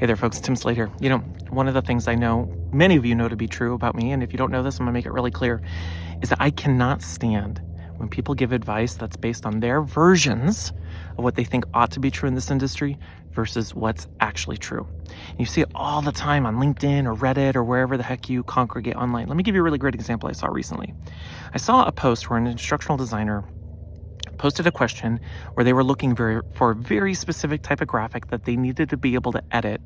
Hey there, folks. Tim Slade here. One of the things I know many of you know to be true about me, and if you don't know this, I'm going to make it really clear, is that I cannot stand when people give advice that's based on their versions of what they think ought to be true in this industry versus what's actually true. And you see it all the time on LinkedIn or Reddit or wherever the heck you congregate online. Let me give you a really great example I saw recently. I saw a post where an instructional designer posted a question where they were looking for a very specific type of graphic that they needed to be able to edit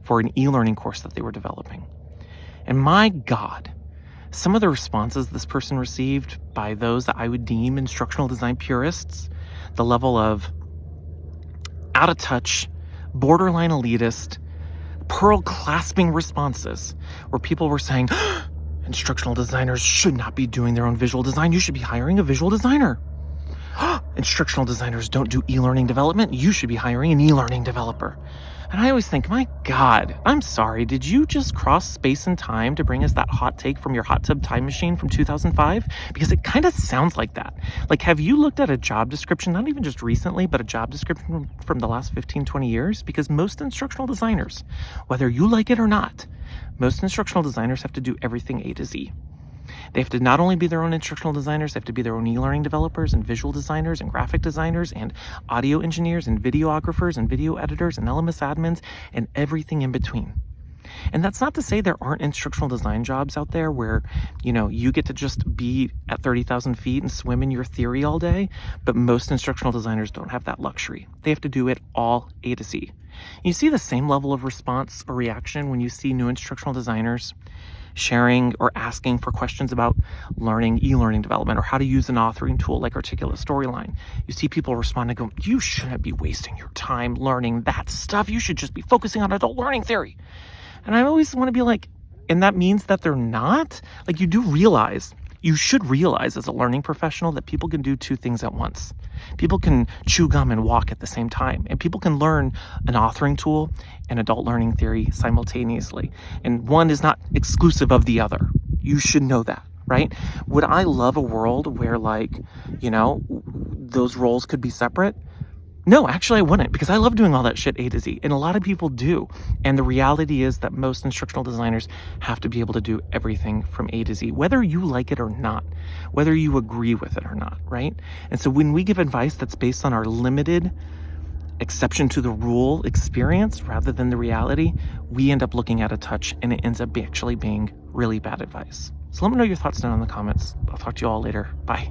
for an e-learning course that they were developing. And my God, some of the responses this person received by those that I would deem instructional design purists, the level of out of touch, borderline elitist, pearl clasping responses where people were saying, instructional designers should not be doing their own visual design. You should be hiring a visual designer. Instructional designers don't do e-learning development. You should be hiring an e-learning developer. And I always think, my God, I'm sorry. Did you just cross space and time to bring us that hot take from your hot tub time machine from 2005? Because it kind of sounds like that. Like, have you looked at a job description, not even just recently, but a job description from the last 15, 20 years? Because most instructional designers, whether you like it or not, most instructional designers have to do everything A to Z. They have to not only be their own instructional designers, they have to be their own e-learning developers and visual designers and graphic designers and audio engineers and videographers and video editors and LMS admins and everything in between. And that's not to say there aren't instructional design jobs out there where, you get to just be at 30,000 feet and swim in your theory all day, but most instructional designers don't have that luxury. They have to do it all A to Z. You see the same level of response or reaction when you see new instructional designers sharing or asking for questions about e-learning development or how to use an authoring tool like Articulate Storyline. You see people respond and go, you shouldn't be wasting your time learning that stuff. You should just be focusing on adult learning theory. And I always want to be like, and that means that they're not? Like, you should realize as a learning professional that people can do two things at once. People can chew gum and walk at the same time, and people can learn an authoring tool and adult learning theory simultaneously. And one is not exclusive of the other. You should know that, right? Would I love a world where those roles could be separate? No, actually I wouldn't, because I love doing all that shit A to Z, and a lot of people do. And the reality is that most instructional designers have to be able to do everything from A to Z, whether you like it or not, whether you agree with it or not, right? And so when we give advice that's based on our limited exception to the rule experience rather than the reality, we end up looking out of touch, and it ends up actually being really bad advice. So let me know your thoughts down in the comments. I'll talk to you all later. Bye.